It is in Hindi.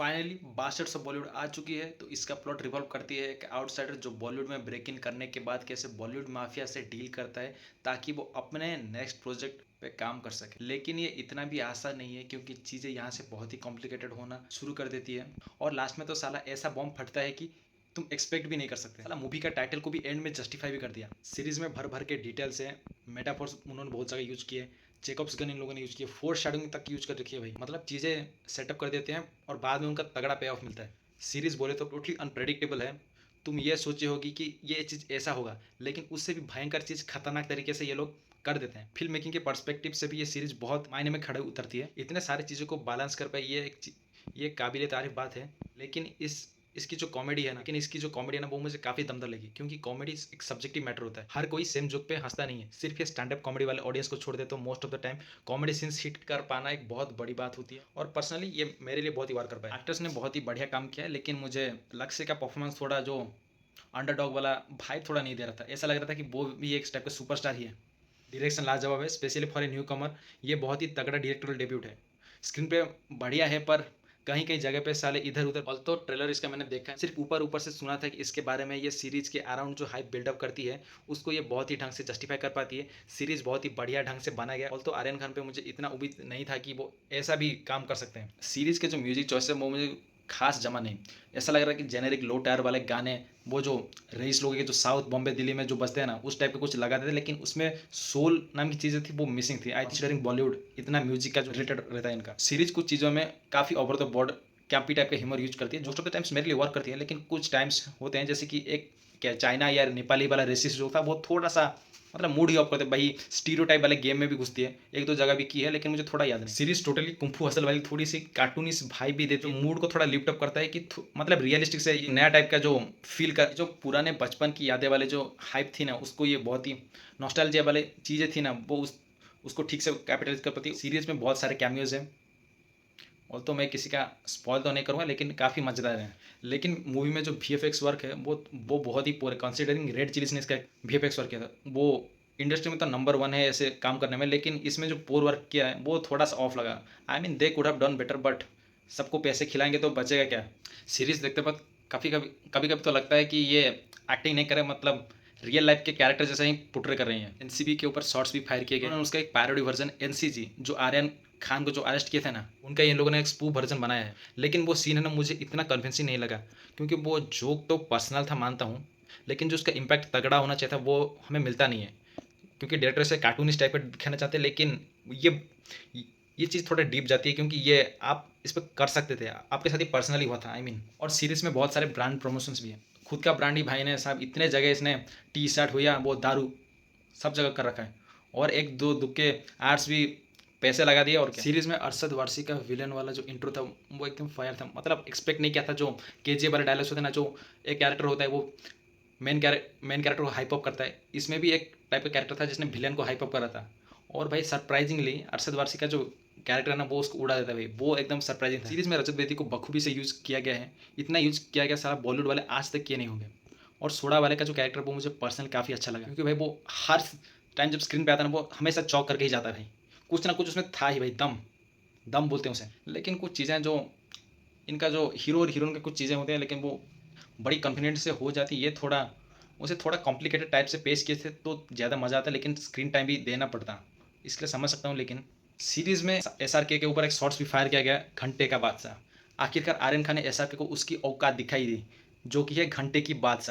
फाइनली बास्टर्ड्स ऑफ बॉलीवुड आ चुकी है। तो इसका प्लॉट रिवॉल्व करती है एक आउटसाइडर जो बॉलीवुड में ब्रेक इन करने के बाद कैसे बॉलीवुड माफिया से डील करता है ताकि वो अपने नेक्स्ट प्रोजेक्ट पे काम कर सके। लेकिन ये इतना भी आसान नहीं है क्योंकि चीज़ें यहाँ से बहुत ही कॉम्प्लिकेटेड होना शुरू कर देती है और लास्ट में तो साला ऐसा बॉम्ब फटता है कि तुम एक्सपेक्ट भी नहीं कर सकते। साला मूवी का टाइटल को भी एंड में जस्टिफाई भी कर दिया। सीरीज में भर भर के डिटेल्स है, मेटाफोर्स उन्होंने बहुत जगह यूज किए, चेकअप्स गन इन लोगों ने यूज किया, फोर शेडोइंग तक यूज कर रखी है भाई। मतलब चीज़ें सेटअप कर देते हैं और बाद में उनका तगड़ा पे ऑफ मिलता है। सीरीज बोले तो टोटली अनप्रेडिक्टेबल है। तुम ये सोचे होगी कि ये चीज़ ऐसा होगा, लेकिन उससे भी भयंकर चीज़ खतरनाक तरीके से ये लोग कर देते हैं। फिल्म मेकिंग के पर्सपेक्टिव से भी ये सीरीज बहुत मायने में खड़े उतरती है। इतने सारी चीज़ों को बैलेंस कर पाए ये काबिल तारीफ बात है। लेकिन इसकी जो कॉमेडी है ना, वो मुझे काफ़ी दमदार लगी क्योंकि कॉमेडी एक सब्जेक्टिव मैटर होता है। हर कोई सेम जोक पे हंसता नहीं है। सिर्फ ये स्टैंड अप कॉमेडी वाले ऑडियंस को छोड़ दे तो most of the time comedy scenes hit कर पाना एक बहुत बड़ी बात होती है और पर्सनली ये मेरे लिए बहुत ही बार कर पाया। एक्टर्स ने बहुत ही बढ़िया काम किया है, लेकिन मुझे लक्ष्य का परफॉर्मेंस थोड़ा जो अंडरडॉग वाला भाई थोड़ा नहीं दे रहा था। ऐसा लग रहा था कि वो भी एक टाइप का सुपरस्टार ही है। डायरेक्शन लाजवाब है, स्पेशली फॉर ए न्यू कमर। ये बहुत ही तगड़ा डायरेक्टोरियल डेब्यूट है। स्क्रीन पे बढ़िया है पर कहीं कहीं जगह पे साले इधर उधर। ऑल तो ट्रेलर इसका मैंने देखा है, सिर्फ ऊपर ऊपर से सुना था कि इसके बारे में ये सीरीज के अराउंड जो हाइप बिल्डअप करती है उसको ये बहुत ही ढंग से जस्टिफाई कर पाती है। सीरीज बहुत ही बढ़िया ढंग से बना गया। ऑल तो आर्यन खान पे मुझे इतना उम्मीद नहीं था कि वो ऐसा भी काम कर सकते हैं। सीरीज के जो म्यूजिक चॉइस है वो मुझे खास जमा नहीं। ऐसा लग रहा है कि जेनेरिक लो टायर वाले गाने, वो जो रईस लोगों के जो साउथ बॉम्बे दिल्ली में जो बजते हैं ना, उस टाइप के कुछ लगाते थे, लेकिन उसमें सोल नाम की चीज़ें थी वो मिसिंग थी। आई थिंक बॉलीवुड इतना म्यूजिक का जो रिलेटेड रहता है इनका। सीरीज कुछ चीज़ों में काफ़ी ओवर द बोर्ड कैंपी टाइप का ह्यूमर यूज करती है, मोस्ट ऑफ द टाइम्स मेरे लिए वर्क करती है। लेकिन कुछ टाइम्स होते हैं जैसे कि एक क्या चाइना या नेपाली वाला रेसिस जो था वो थोड़ा सा मतलब मूड ही ऑफ करते भाई। स्टीरियोटाइप वाले गेम में भी घुसती है, एक दो जगह भी की है, लेकिन मुझे थोड़ा याद नहीं। सीरीज टोटली कुंफू हसल वाली थोड़ी सी कार्टूनिस भाई भी देती है, मूड को थोड़ा लिफ्ट अप करता है कि मतलब रियलिस्टिक से नया टाइप का जो फील कर, जो पुराने बचपन की यादें वाले जो हाइप थी ना, उसको ये बहुत ही नॉस्टैल्जिया वाले चीज़ें थी ना, वो उसको ठीक से कैपिटलाइज कर पाती है। सीरीज में बहुत सारे कैमियोज हैं और तो मैं किसी का स्पॉइल तो नहीं करूँगा, लेकिन काफ़ी मज़ेदार है। लेकिन मूवी में जो VFX वर्क है वो बहुत ही पूरे, कंसिडरिंग रेड चिलीज ने इसका VFX वर्क किया था, वो इंडस्ट्री में तो नंबर 1 है ऐसे काम करने में। लेकिन इसमें जो पोर वर्क किया है वो थोड़ा सा ऑफ लगा। I mean they could have done better, but सबको पैसे खिलाएंगे तो बचेगा क्या। सीरीज देखते वक्त कभी तो लगता है कि ये एक्टिंग नहीं करे, मतलब रियल लाइफ के कैरेक्टर जैसे ही पुट्रे कर रही हैं। NCB के ऊपर शॉट्स भी फायर किए गए। उन्होंने उसका एक पैरोडी वर्जन NCG जो आर्यन खान को जो अरेस्ट किए थे ना, उनका इन लोगों ने एक स्पूफ वर्जन बनाया है। लेकिन वो सीन है ना, मुझे इतना कन्विंसिंग नहीं लगा क्योंकि वो जोक तो पर्सनल था मानता हूँ, लेकिन जो उसका इम्पैक्ट तगड़ा होना चाहिए था वो हमें मिलता नहीं है क्योंकि डायरेक्टर से कार्टूनिस्ट टाइप का दिखाना चाहते हैं। लेकिन ये ये चीज़ थोड़ा डीप जाती है क्योंकि ये आप इस पर कर सकते थे, आपके साथ ही पर्सनली हुआ था। आई मीन और सीरीज में बहुत सारे ब्रांड प्रमोशंस भी हैं। खुद का ब्रांड ही भाई ने साहब इतने जगह इसने T-शर्ट हो या वो दारू सब जगह कर रखा है और एक दो दुक्के एड्स भी पैसे लगा दिए। और क्या सीरीज में अरशद वारसी का विलन वाला जो इंट्रो था वो एकदम फायर था। मतलब एक्सपेक्ट नहीं किया था। जो KGF वाले डायलॉग्स होते हैं ना, जो एक कैरेक्टर होता है वो मेन कैरेक्टर को हाइप अप करता है, इसमें भी एक टाइप का कैरेक्टर था जिसने विलन को हाइप अप करा था। और भाई सरप्राइजिंगली अरशद वारसी का जो कैरेक्टर है ना वो उसको उड़ा देता है भाई, वो एकदम सरप्राइजिंग था। सीरीज में रजत बेदी को बखूबी से यूज़ किया गया है, इतना यूज़ किया गया सारा बॉलीवुड वाले आज तक किए नहीं होंगे। और सोडा वाले का जो कैरेक्टर वो मुझे पर्सनल काफ़ी अच्छा लगा क्योंकि भाई वो हर टाइम जब स्क्रीन पे आता है ना वो हमेशा चौक करके ही जाता है भाई। कुछ ना कुछ उसमें था ही भाई, दम दम बोलते हैं उसे। लेकिन कुछ चीज़ें जो इनका जो हीरो और हीरोइन के कुछ चीज़ें होती हैं लेकिन वो बड़ी कॉन्फिडेंस से हो जाती है। ये थोड़ा उसे थोड़ा कॉम्प्लिकेटेड टाइप से पेश किए थे तो ज़्यादा मज़ा आता, लेकिन स्क्रीन टाइम भी देना पड़ता, इसलिए समझ सकता हूँ। लेकिन सीरीज़ में SRK के ऊपर एक शॉट्स भी फायर किया गया, घंटे का बादशाह। आखिरकार आर्यन खान ने SRK को उसकी औकात दिखाई दी जो कि है घंटे की बादशाह।